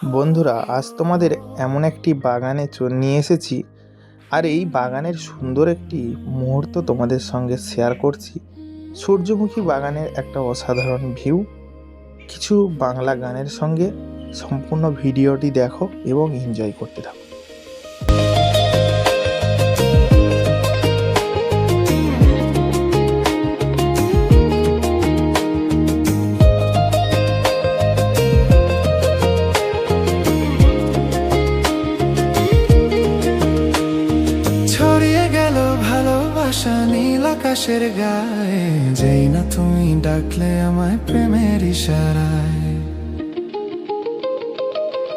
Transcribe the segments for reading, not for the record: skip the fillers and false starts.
বন্ধুরা, আজ তোমাদের এমন একটি বাগানে নিয়ে এসেছি। আর এই বাগানের সুন্দর একটি মুহূর্ত তোমাদের সঙ্গে শেয়ার করছি। সূর্যমুখী বাগানের একটা অসাধারণ ভিউ। কিছু বাংলা গানের সঙ্গে সম্পূর্ণ ভিডিওটি দেখো এবং এনজয় করতে থাকো। ছড়িয়ে গেল ভালোবাসা নীল আকাশের গায়ে, যেই না তুমি ডাকলে আমায় প্রেমের ইশারায়।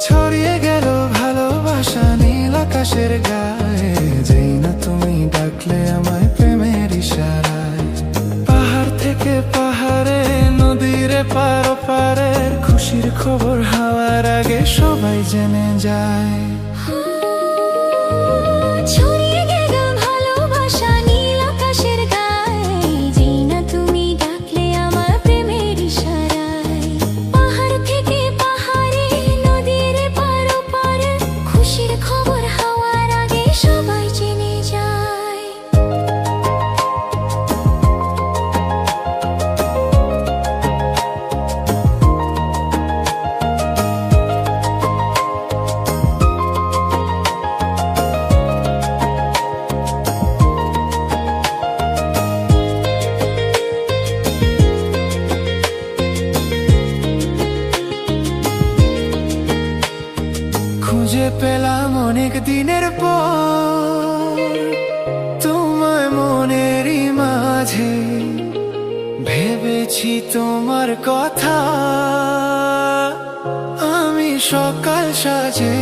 ছড়িয়ে গেল ভালোবাসা নীল আকাশের গায়ে, যেই না তুমি ডাকলে আমায় প্রেমের ইশারায়। পাহাড় থেকে পাহাড়ে, নদীর পার ওপারের খুশির খবর হাওয়ার আগে সবাই জেনে যায়। ছড়িয়ে গেল ভালোবাসা নীল আকাশের গায়ে, যেই না তুমি ডাকলে আমার প্রেমের ইশারায়। পাহাড় থেকে পাহাড়ে, নদীর পার ওপারে খুশির খবর হাওয়ার আগে সবাই জেনে যায়। খুঁজে পেলাম অনেক দিনের পর তোমায় মনেরই মাঝে, ভেবেছি তোমার কথা আমি সকাল সাজে।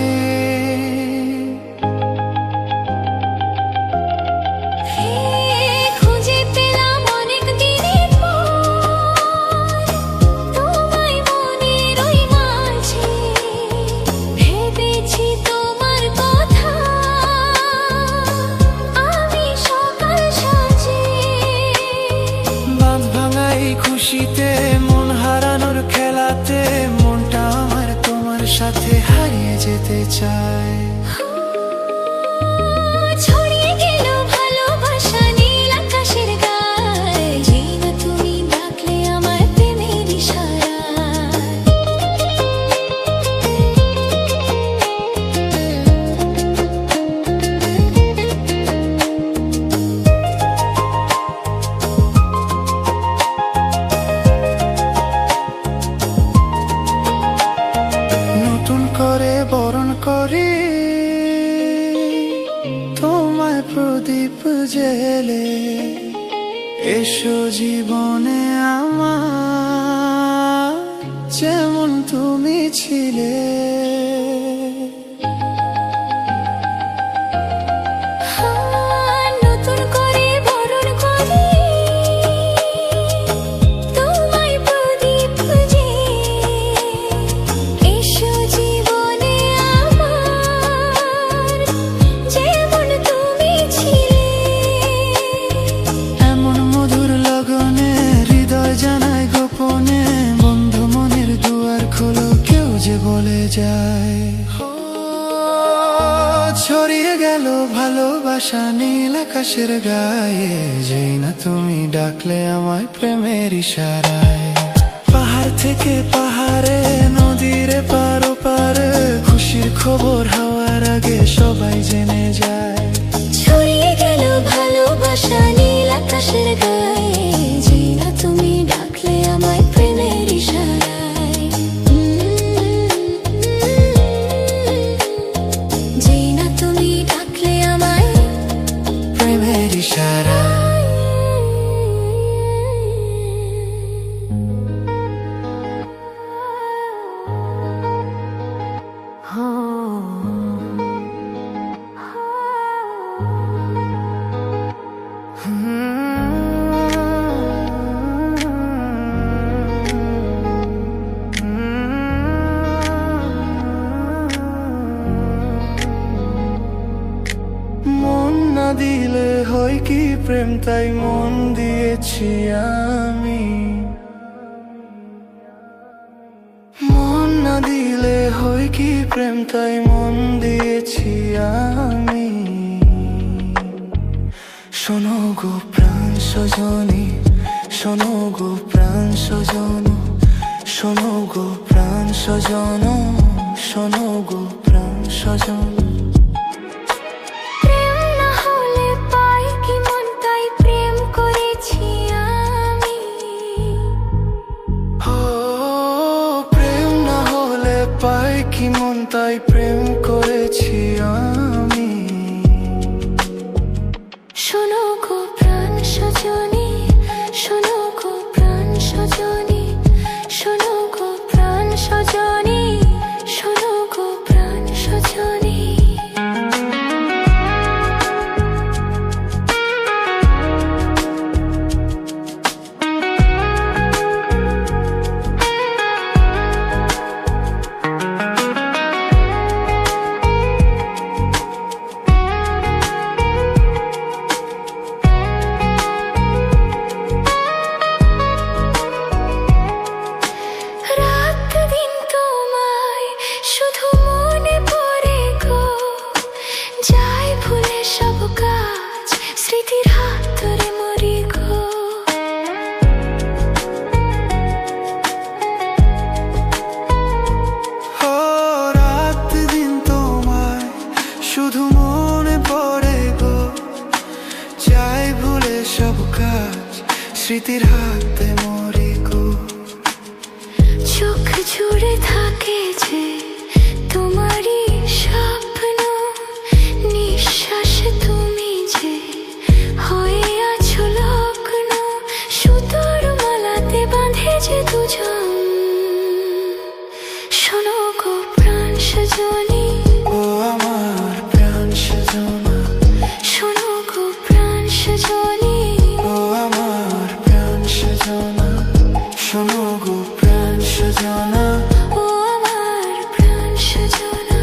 খুঁজে পেলাম অনেক দিনের পর তোমায় মনের ওই মাঝে, ভেবেছি তোমার কথা আমি সকাল সাজে। বাঁধ ভাঙা এই খুশিতে, মন হারানোর খেলাতে, মনটা আমার তোমার সাথে হারিয়ে যেতে চায়। ছড়িয়ে গেল ভালোবাসা নীল আকাশের গায়ে, যেই না তুমি ডাকলে আমার প্রেমের ইশারায়। নতুন করে বরণ করি তোমায় প্রদীপ জেলে, এসো জীবনে আমার যেমন তুমি ছিলে। নতুন করে বরণ করি তোমায় প্রদীপ জেলে, এসো জীবনে আমার যেমন তুমি ছিলে। এমন মধুর লগনে হৃদয় জানায় গোপনে, বন্ধু মনের দুয়ার খোলো, কেউ যে বলে যায়। ছড়িয়ে গেল ভালোবাসা নীল আকাশের গায়ে, যেই না তুমি ডাকলে আমায় প্রেমের ইশারায়। পাহাড় থেকে পাহাড়ে, নদীর পার ওপারে খুশির খবর হাওয়ার আগে সবাই জেনে যায়। ছড়িয়ে গেল ভালোবাসা নীল আকাশের গায়ে, যেই না তুমি ডাকলে আমায় প্রেমের ইশারায়। যেই না তুমি ডাকলে আমায় প্রেমের ইশারায়। মন না দিলে হয় কি প্রেম, তাই মন দিয়েছি আমি। মন না দিলে হয় হয় কি প্রেম তাই মন দিয়েছি আমি। শোনো গো প্রাণ সজনী, শোনো গো প্রাণ সজন, শোনো গো প্রাণ সজন, শোনো গো প্রাণ সজন। প্রেম না হলে পাই কি মন তাই প্রেম করেছি আমি। ও প্রেম না হলে পাই কি মন তাই প্রেম করেছি আমি। শোনো গো প্রাণ সজনী, শোনো গো প্রাণ সজনী, শোনো গো প্রাণ সজনী, শোনো গো প্রাণ সজনী। রাত দিন তোমায় শুধু মনে পড়ে গো, যাই ভুলে সব কাজ স্মৃতির হাত ধরে মরি গো। ও রাত দিন তোমায় শুধু মনে পড়ে গো, যাই ভুলে সব কাজ স্মৃতির হাতে মরি গো। চোখ জুড়ে থাকে যে তোমারই স্বপ্ন, নিঃশ্বাসে তুমি যে হয়ে আছো লগ্ন, সুতোর মালাতে বাঁধে যে দুজন। শোনো গো প্রাণ সজনী, ও আমার প্রাণ সজনা, শোনো গো প্রাণ সজনী, ও আমার প্রাণ সজনা, শোনো গো প্রাণ সজনা। ও আমার প্রাণ সজনা।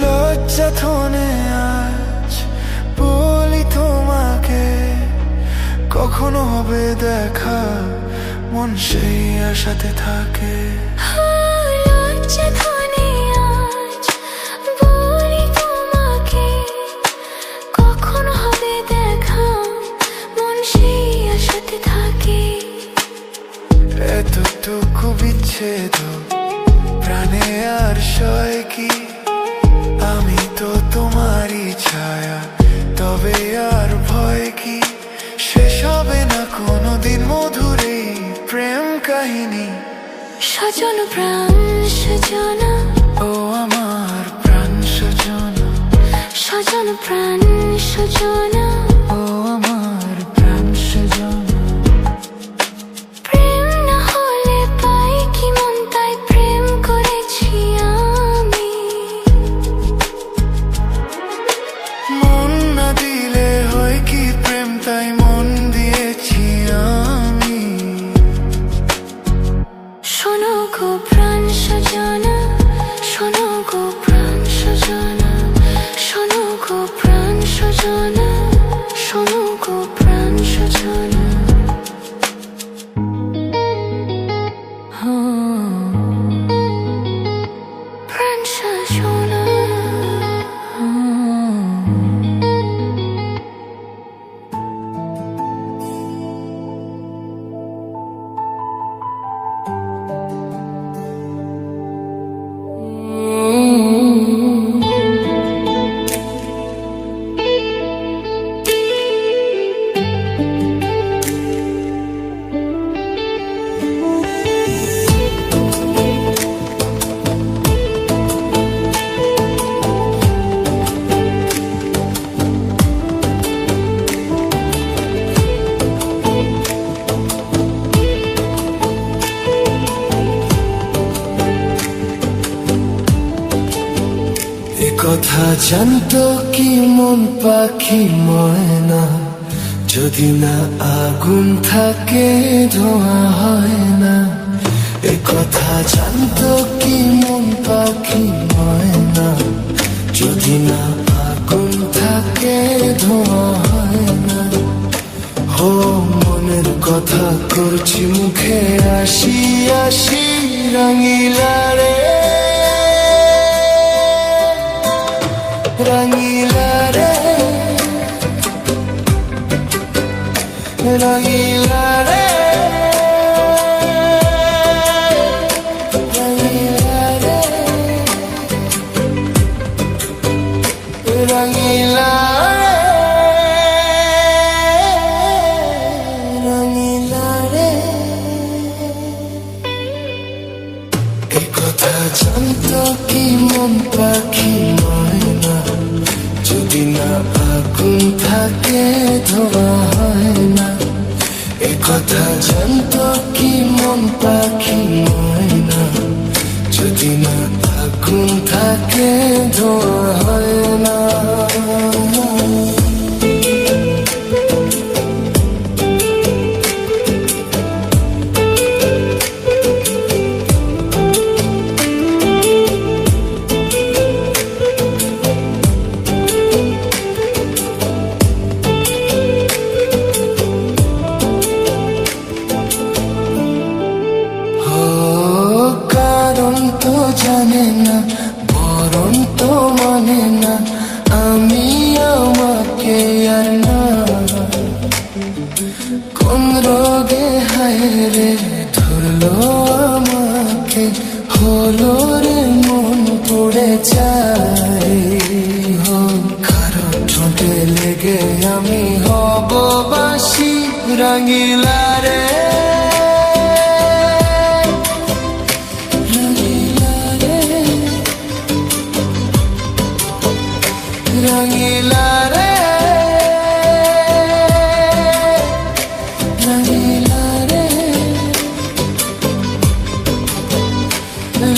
লজ্জা থনে আজ বলি তোমাকে, কখনো হবে দেখা মন সেই আশাতে থাকে। লজ্জা ধনে আজ বলি তোমাকে, কখন হবে দেখা মন সেই আশাতে থাকে। এতটুকু বিচ্ছেদ প্রাণে আর সয় কি, আমি তো তোমারই ছায়া, তবে আর ভয় কি। শেষ হবে না কোনোদিন মধুর এই প্রেম কাহিনী। সজন প্রাণ সজনা, ও আমার প্রাণ সজনা, সজন প্রাণ সজনা। ও আমার প্রাণ সজনা। প্রেম না হলে পাই কি মন তাই প্রেম করেছি আমি। মন না দিলে হয় কি প্রেম তাই মন দিয়েছি আমি। শোনো গো প্রাণ সজনা, শোনো গো প্রাণ সজনা, শোনো গো প্রাণ সজনা। কথা জানতো কি মন পাখি ময়না, যদি না আগুন থাকে ধোঁয়া হয় না। এ কথা জানতো কি মন পাখি ময়না, যদি না আগুন থাকে ধোঁয়া হয় না। ও মনের কথা করছি মুখে, আসি আসি রঙিলা রে, রঙিলা রে, রঙিলা রে, রঙিলা রে, রঙিলা রে, রঙিলা রে। এ কথা জানতো কি মন পাখি ময়না, যদি না আগুন থাকে ধোঁয়া হয় না। এ কথা জানতো কি মন পাখি ময়না, যদি না আগুন থাকে ধোঁয়া হয় না। তো জানে না বরণ তো মানে না, আমি আমাকে আর না। কোন রোগে হায় রে ধরলো আমাকে, হলো রে মন পড়ে যায়। কারো ঠোঁটে লেগে আমি হব বাসি রঙিলা রে, রঙিলা রে, রঙিলা রে,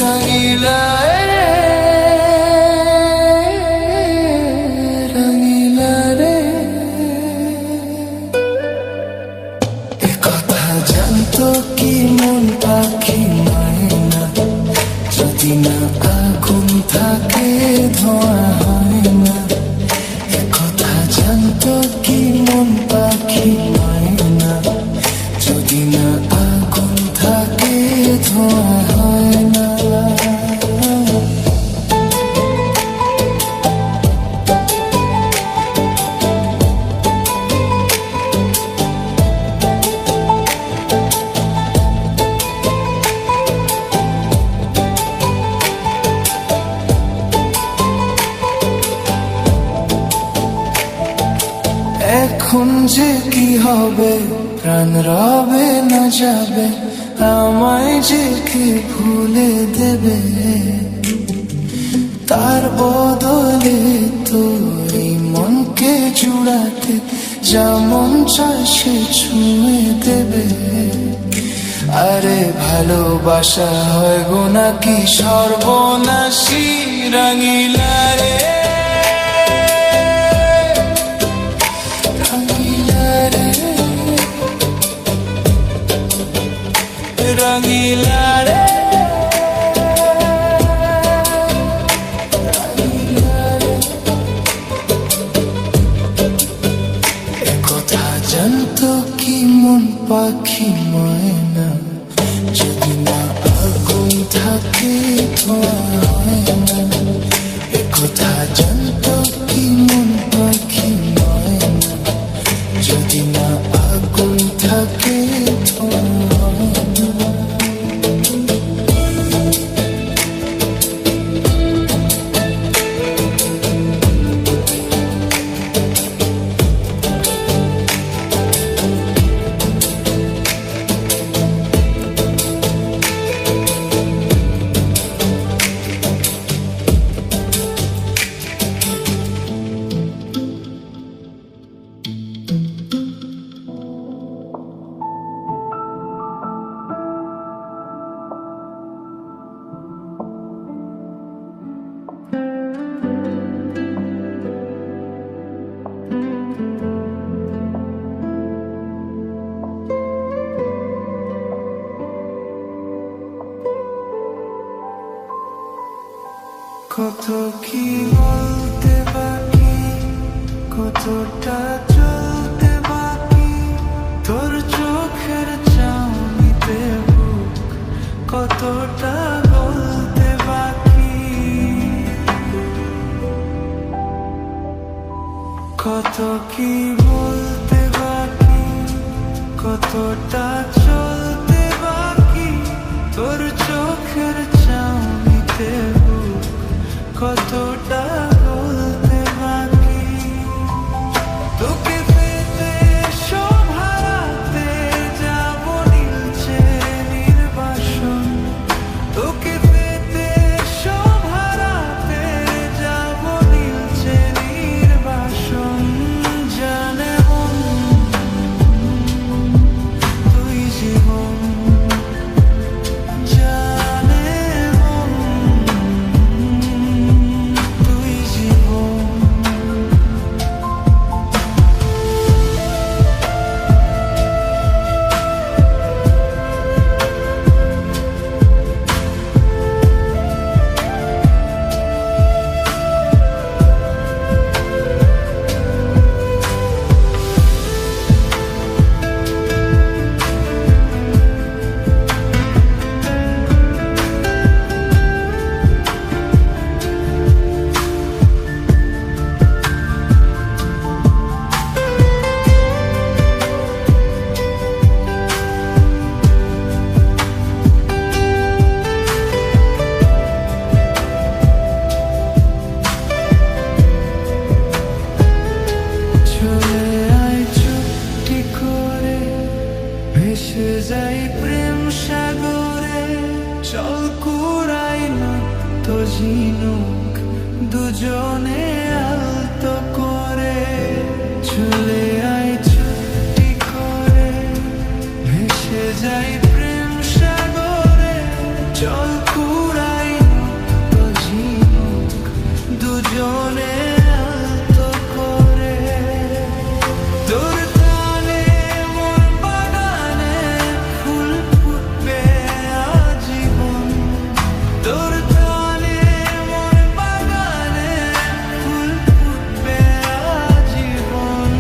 রঙিলা রে, রঙিলা রে। এ কথা জানতো কি মন পাখি ময়না, যদি না আগুন থাকে ধোঁয়া হয় না। জানতো কি মন পাখি ময়না, যদি না আগুন থাকে ধোঁয়া হয় না। এখন যে কি হবে, প্রাণ রবে না যাবে, আমায় যে কি ভুলে দেবে। তার বদলে তো এই মনকে জুড়াতে যেমন চায় সে ছুঁয়ে দেবে। আরে ভালোবাসা হয় গো নাকি সর্বনাশী রঙিলা রে, রঙিলা রে, এ কথা জানতো কি মন পাখি ময়না, যদি না আগুন থাকে ধোঁয়া হয় না। এ কথা জানতো কি মন পাখি ময়না, যদি না আগুন থাকে ধোঁয়া হয় না। কত কি বলতে বাকি, কতটা চলতে বাকি, তোর চোখের চাউনিতে বুক কতটা বলতে বাকি, কত কি বলতে বাকি, কতটা চলতে বাকি, তোর চোখের চাউনিতে বুক কতটা বলতে বাকি, তোকে পেতে সব হারাতে যাব নীলচে নির্বাসন, তোকে পেতে সব হারাতে যাব নীলচে নির্বাসন, জানে মন তুই জীবন, জানে মন তুই জীবন। চলে আয় চুপটি করে, ভেসে যাই প্রেম সাগরে, চল কুড়াই তো ঝিনুক দুজনে আলতো করে, চলে আয় চুপটি করে, ভেসে যাই প্রেম সাগরে, চল কুড়াই তো ঝিনুক দুজনে আলতো করে, তোর টানে মোর বাগানে ফুল ফুটবে আজীবন, তোর টানে মোর বাগানে ফুল ফুটবে আজীবন,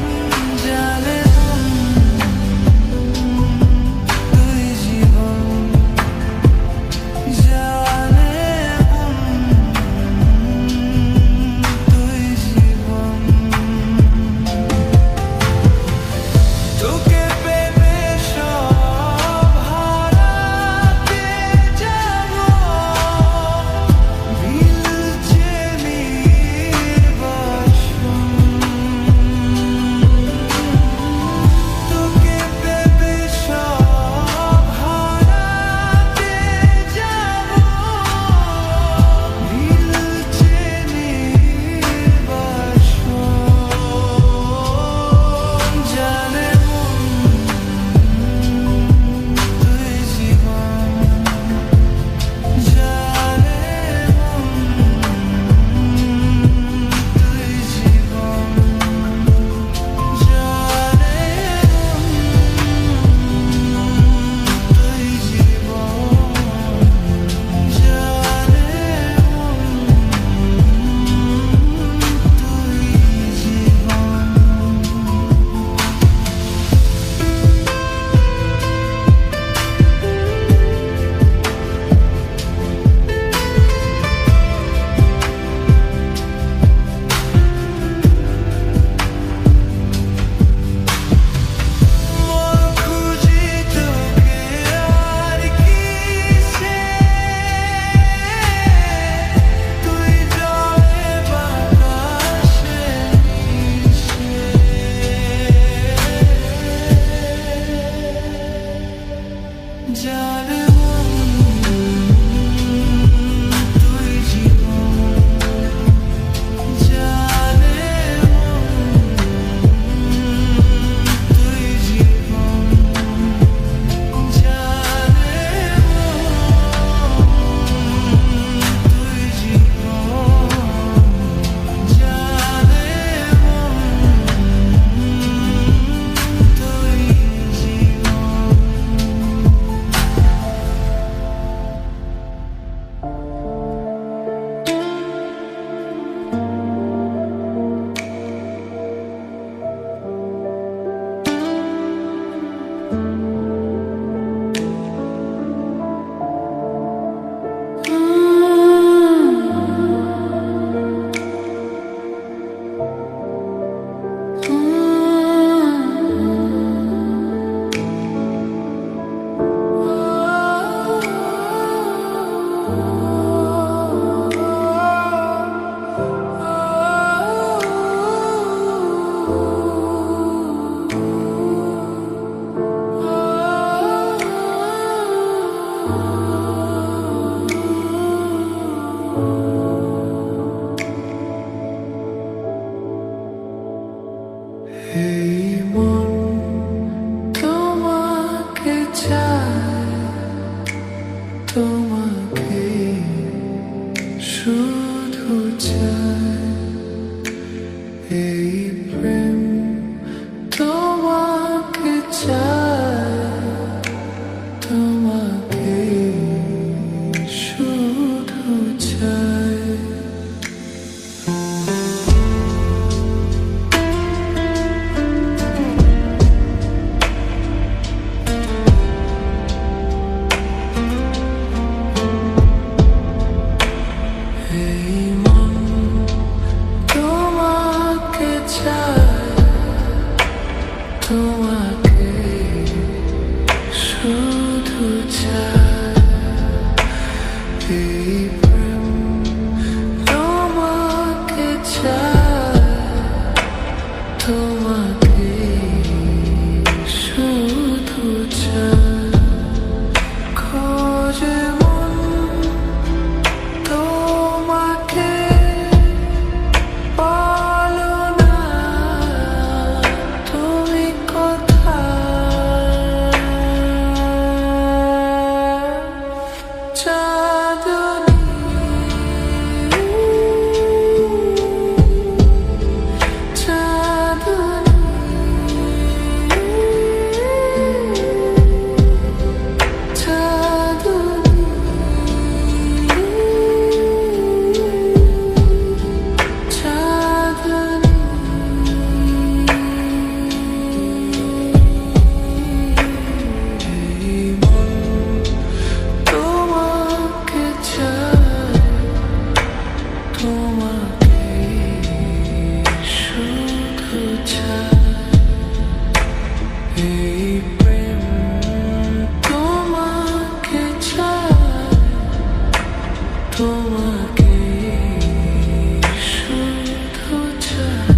এই মন তোমাকে চায়, তোমাকে শুধু চায়। এই প্রেম তোমাকে চায়, তোমাকে শুধু চায়। এই মন তোমাকে চায়, তোমাকে শুধু চায়। এই প্রেম তোমাকে চায়, তোমাকে শুধু চায়। খোঁজে মন তোমাকে, বলো না তুমি কোথায়। চাঁদনী, তোমাকে চায়, তোমাকে শুধু চায়। এই প্রেম তোমাকে চায়, তোমাকে শুধু চায়।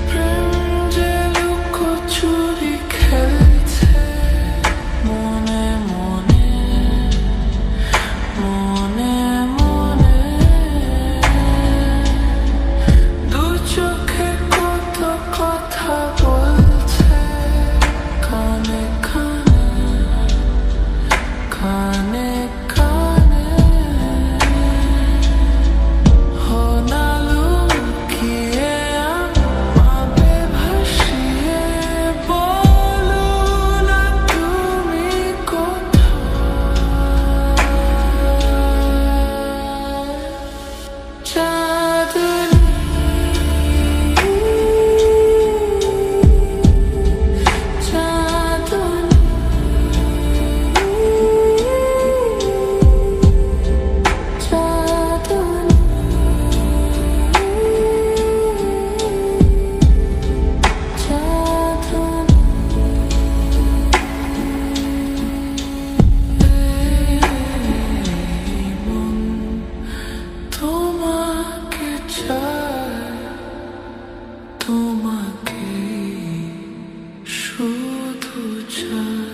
প্রেম যে লুকোচুরি খেলছে মনে মনে, মনে মনে। দু চোখে কত কথা বলছে, কানে কানে, কানে কানে। হো না লুকিয়ে আমাকে ভাসিয়ে, বলো না তুমি কোথায়। চাঁদনী, তোমাকে চায়, তোমাকে শুধু চায়।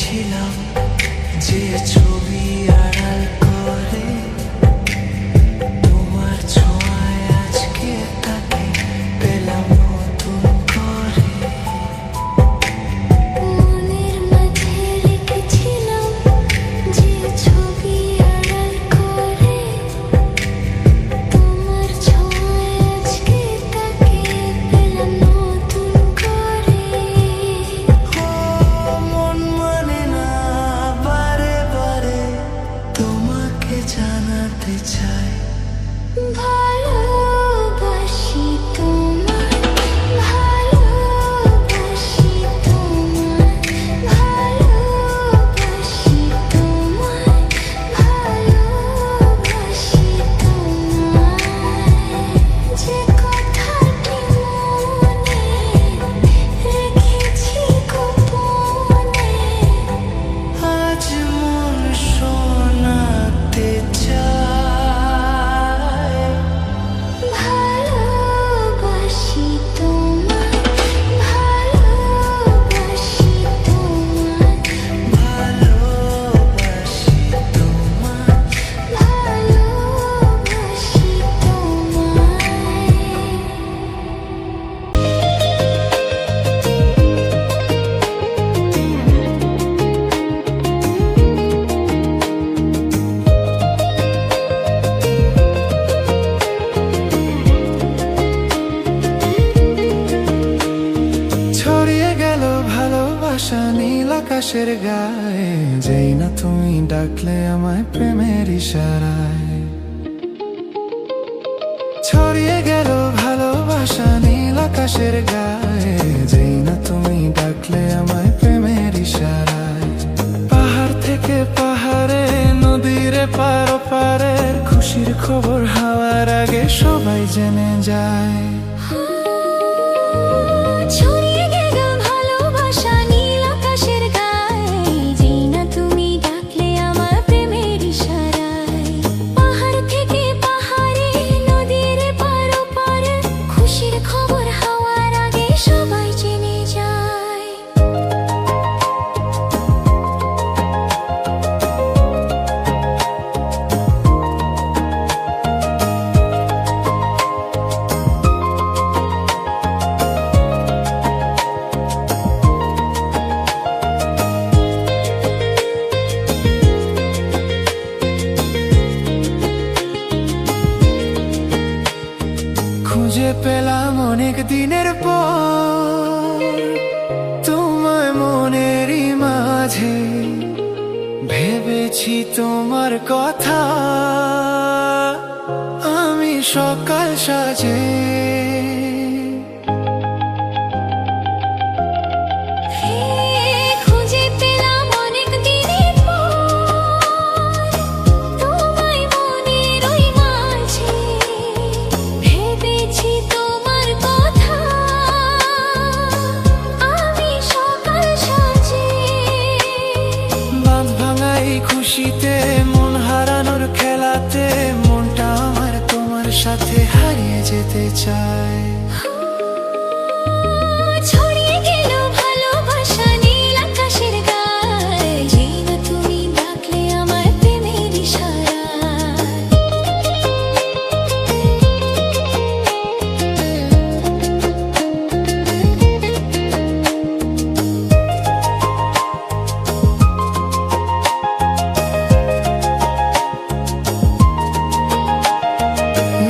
রেখেছিলাম যে ছবি আড়াল করে তোমার ছোঁয়ায় আজকে তাকে পেলাম নতুন করে। মনের মাঝে রেখেছিলাম যে ছবি আড়াল করে তোমার ছোঁয়ায় আজকে তাকে পেলাম নতুন করে। মন মানে না বারে বারে তোমাকে জানাতে চাই ভালোবাসি তোমায়, ভালোবাসি তোমায়, ভালোবাসি তোমায়, ভালোবাসি তোমায়। যে কথাটি মনে রেখেছি গোপনে আজ মন শোনাতে চায়। ভালোবাসি তোমায়, ভালোবাসি তোমায়, ভালোবাসি তোমায়। ভালোবাসি ছড়িয়ে গেল ভালোবাসা নীল আকাশের গায়ে, যেই না তুমি ডাকলে আমায় প্রেমের ইশারায়। ছড়িয়ে গেল ভালোবাসা নীল আকাশের গায়ে, যেই না তুমি ডাকলে আমায় প্রেমের ইশারায়। পাহাড় থেকে পাহাড়ে নদীর পার পারের খুশির খবর হাওয়ার আগে সবাই জেনে যায়। ছড়িয়ে গেল ভালোবাসা নীল আকাশের গায়ে, যেই না তুমি ডাকলে আমার প্রেমের ইশারায়। পাহাড় থেকে পাহাড়ে নদীর পার পারে খুশির খবর হাওয়ার আগে সবাই জেনে যায়। খুঁজে পেলাম অনেক দিনের পর তোমায় মনেরই মাঝে, ভেবেছি তোমার কথা আমি সকাল সাজে। খুঁজে পেলাম অনেক দিনের পর তোমায় মনের ওই মাঝে, ভেবেছি তোমার কথা আমি সকাল সাজে। বাঁধ ভাঙা এই খুশিতে মন হারানোর খেলাতে মনটা আমার তোমার সাথে হারিয়ে যেতে চায়। ছড়িয়ে গেল ভালোবাসা নীল আকাশের গায়ে, যেই না তুমি ডাকলে আমার প্রেমের ইশারায়।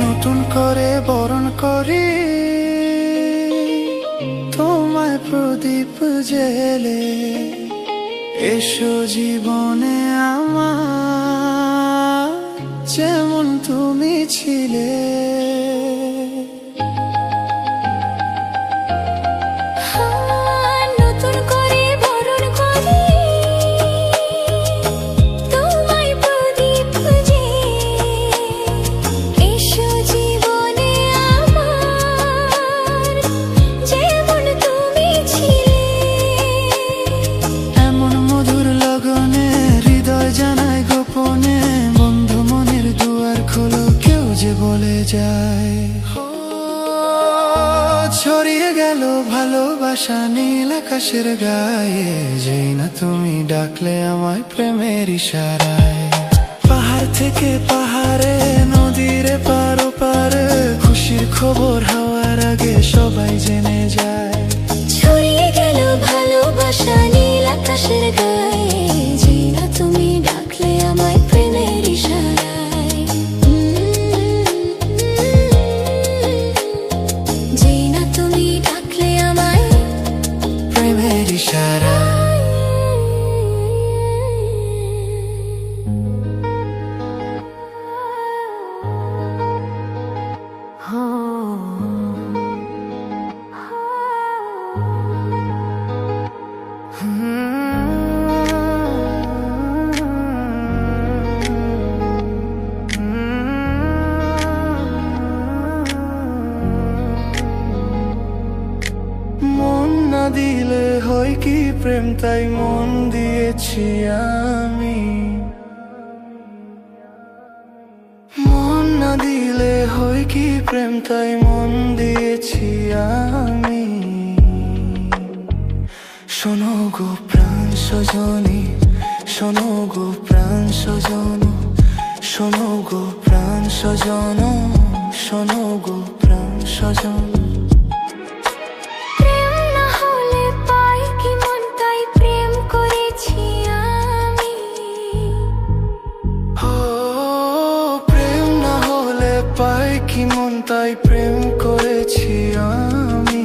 নতুন করে বরণ করি তোমায় প্রদীপ জেলে, এসো জীবনে আমার যেমন তুমি ছিলে। নতুন করে বরণ করি তোমায় প্রদীপ জেলে, এসো জীবনে আমার যেমন তুমি ছিলে। এমন মধুর লগনে হৃদয় জানায় গোপনে, বন্ধু মনের দুয়ার খোলো, কেউ যে বলে যায় ভালোবাসা নীল আকাশের গায়ে, যেই না তুমি ডাকলে আমায় প্রেমের ইশারায়। পাহাড় থেকে পাহাড়ে, নদীর পার ওপারে, খুশির খবর হওয়ার আগে সবাই জেনে যায়। ছড়িয়ে গেল ভালোবাসা নীল আকাশের গায়ে, যেই না তুমি ডাকলে আমায় প্রেমের ইশারায়। যেই না তুমি ডাকলে আমায় প্রেমের ইশারায়। মন না দিলে হয় কি প্রেম, তাই মন দিয়েছি আমি। মন না দিলে হয় কি প্রেম, তাই মন দিয়েছি আমি। শোনো গো প্রাণ সজনী, শোনো গো প্রাণ সজন, শোনো গো প্রাণ সজন, শোনো গো প্রাণ সজন। প্রেম না হলে পাই কি মন, তাই প্রেম করেছি আমি। ও প্রেম না হলে পাই কি মন, তাই প্রেম করেছি আমি।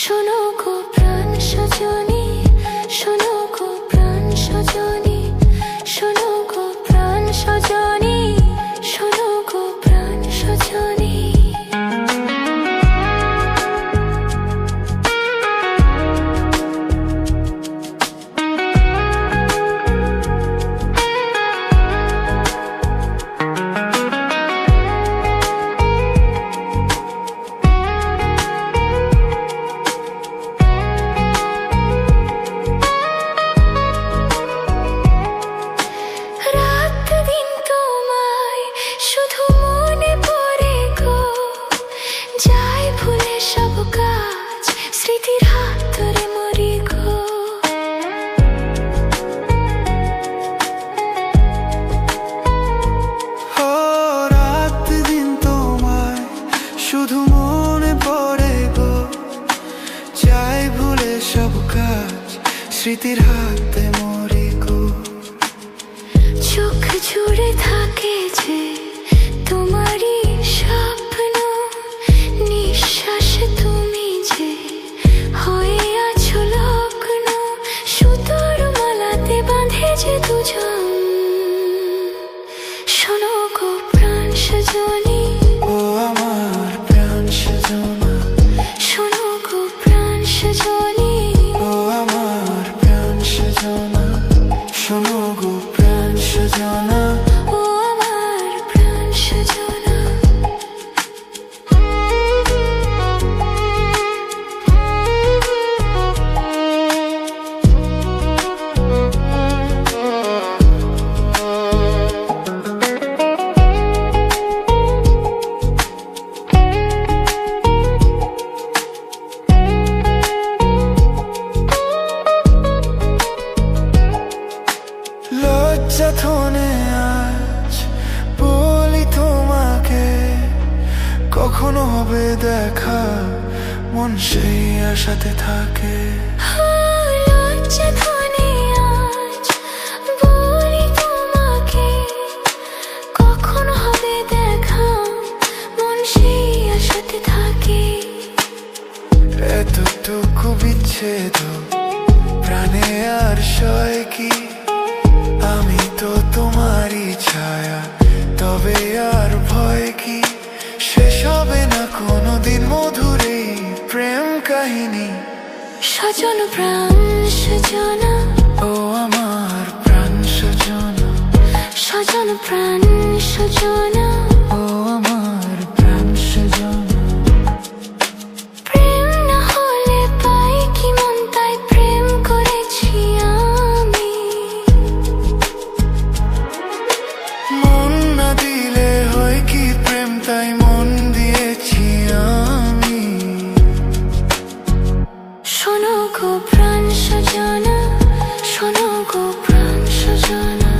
শোনো গো প্রাণ সজনী, শোনো গো প্রাণ সজনী, শোনো গো প্রাণ সজনী, শোনো গো প্রাণ সজনী। রাত দিন তোমায় শুধু মনে পড়ে গো, যাই ভুলে সব কাজ, স্মৃতির হাত ধরে মরি গো। ও রাত দিন তোমায় শুধু মনে পড়ে গো, চাই ভুলে সব কাজ, স্মৃতির হাতে মরি গো। চোখ জুড়ে থাকে যে তোমারই স্বপ্ন, নিঃশ্বাসে তুমি যে হয়ে আছো লগ্ন, সুতোর মালাতে বাঁধে যে দুজন। শোনো গো প্রাণ সজনী, ও আমার প্রাণ সজনা, শোনো গো প্রাণ সজনী, ও আমার প্রাণ সজনা, শোনো গো প্রাণ সজনা। ও আমার প্রাণ সজনা। লজ্জা থনে আজ বলি তোমাকে, কখনো হবে দেখা, মন সেই আশাতে থাকে। লজ্জা ধনে আজ বলি তোমাকে, কখন হবে দেখা, মন সেই আশাতে থাকে। এতটুকু বিচ্ছেদ প্রাণে আর সয় কি, আমি তো তোমারই ছায়া, তবে আর ভয় কি, শেষ হবে না কোনোদিন মধুর এই প্রেম কাহিনী। সজন প্রাণ সজনা, ও আমার প্রাণ সজনা, সজন প্রাণ সজনা। ও আমার প্রাণ সজনা। প্রেম না হলে পাই কি মন, তাই প্রেম করেছি আমি। মন না দিলে হয় কি প্রেম, তাই মন দিয়েছি আমি। গো প্রাণ সজনা, শোনো গো প্রাণ সজনা,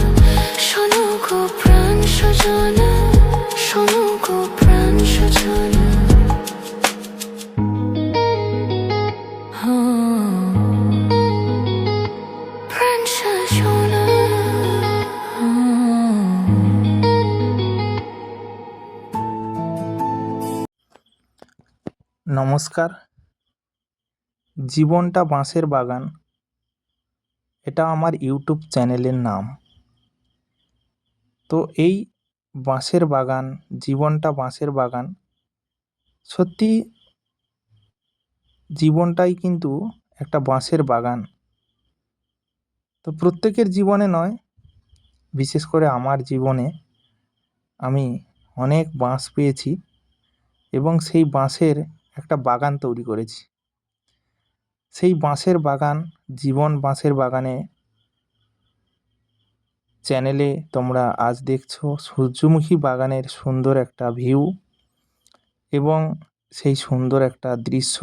শোনো গো প্রাণ সজনা, শোনো গো প্রাণ সজনা। প্রাণ সজনা। নমস্কার। জীবনটা বাঁশের বাগান, এটা আমার ইউটিউব চ্যানেলের নাম। তো এই বাঁশের বাগান, জীবনটা বাঁশের বাগান, সত্যি জীবনটাই কিন্তু একটা বাঁশের বাগান। তো প্রত্যেকের জীবনে নয়, বিশেষ করে আমার জীবনে আমি অনেক বাঁশ পেয়েছি এবং সেই বাঁশের একটা বাগান তৈরি করেছি। সেই বাঁশের বাগান, জীবন বাঁশের বাগানে চ্যানেলে তোমরা আজ দেখছো সূর্যমুখী বাগানের সুন্দর একটা ভিউ এবং সেই সুন্দর একটা দৃশ্য,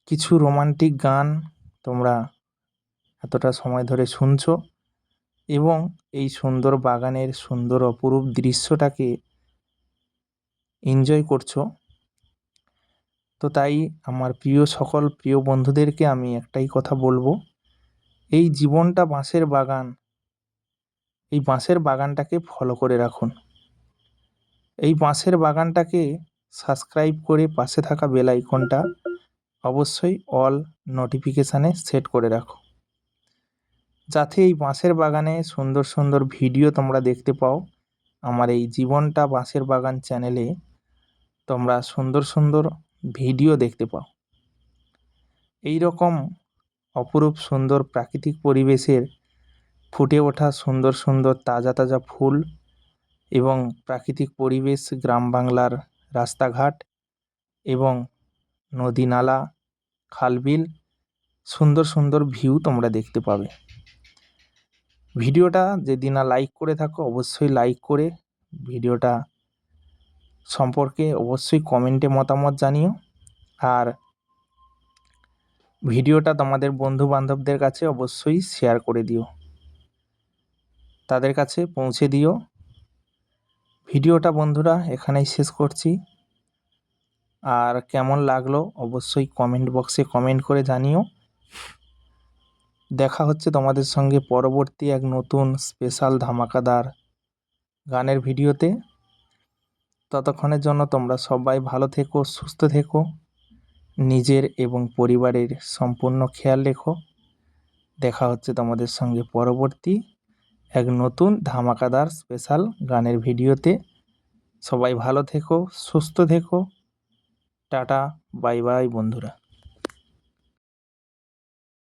কিছু রোমান্টিক গান তোমরা এতটা সময় ধরে শুনছো এবং এই সুন্দর বাগানের সুন্দর অপরূপ দৃশ্যটাকে এনজয় করছো। তো তাই আমার সকল প্রিয় বন্ধুদেরকে আমি একটাই কথা বলবো, এই জীবনটা বাঁশের বাগান, এই বাঁশের বাগানটাকে ফলো করে রাখুন। এই বাঁশের বাগানটাকে সাবস্ক্রাইব করে পাশে থাকা বেল আইকনটা অবশ্যই অল নোটিফিকেশানে সেট করে রাখো, যাতে এই বাঁশের বাগানে সুন্দর সুন্দর ভিডিও তোমরা দেখতে পাও। আমার এই জীবনটা বাঁশের বাগান চ্যানেলে তোমরা সুন্দর সুন্দর ভিডিও দেখতে পাও। এই রকম অপরূপ সুন্দর প্রাকৃতিক পরিবেশের ফুটে ওঠা সুন্দর সুন্দর তাজা তাজা ফুল এবং প্রাকৃতিক পরিবেশ, গ্রাম বাংলার রাস্তাঘাট এবং নদী নালা, খালবিল, সুন্দর সুন্দর ভিউ তোমরা দেখতে পাবে। ভিডিওটা যদি না লাইক করে থাকো, অবশ্যই লাইক করে ভিডিওটা সম্পর্কে অবশ্যই কমেন্টে মতামত জানিও। আর ভিডিওটা তোমাদের বন্ধু বান্ধবদের কাছে অবশ্যই শেয়ার করে দিও, তাদের কাছে পৌঁছে দিও। ভিডিওটা বন্ধুরা এখানেই শেষ করছি। আর কেমন লাগলো অবশ্যই কমেন্ট বক্সে কমেন্ট করে জানিও। দেখা হচ্ছে তোমাদের সঙ্গে পরবর্তী এক নতুন স্পেশাল ধামাকাদার গানের ভিডিওতে। ততক্ষণের জন্য তোমরা সবাই ভালো থেকো, সুস্থ থেকো, নিজের এবং পরিবারের সম্পূর্ণ খেয়াল রেখো। দেখা হচ্ছে তোমাদের সঙ্গে পরবর্তী এক নতুন ধামাকাদার স্পেশাল গানের ভিডিওতে। সবাই ভালো থেকো, সুস্থ থেকো। টাটা, বাই বাই বন্ধুরা।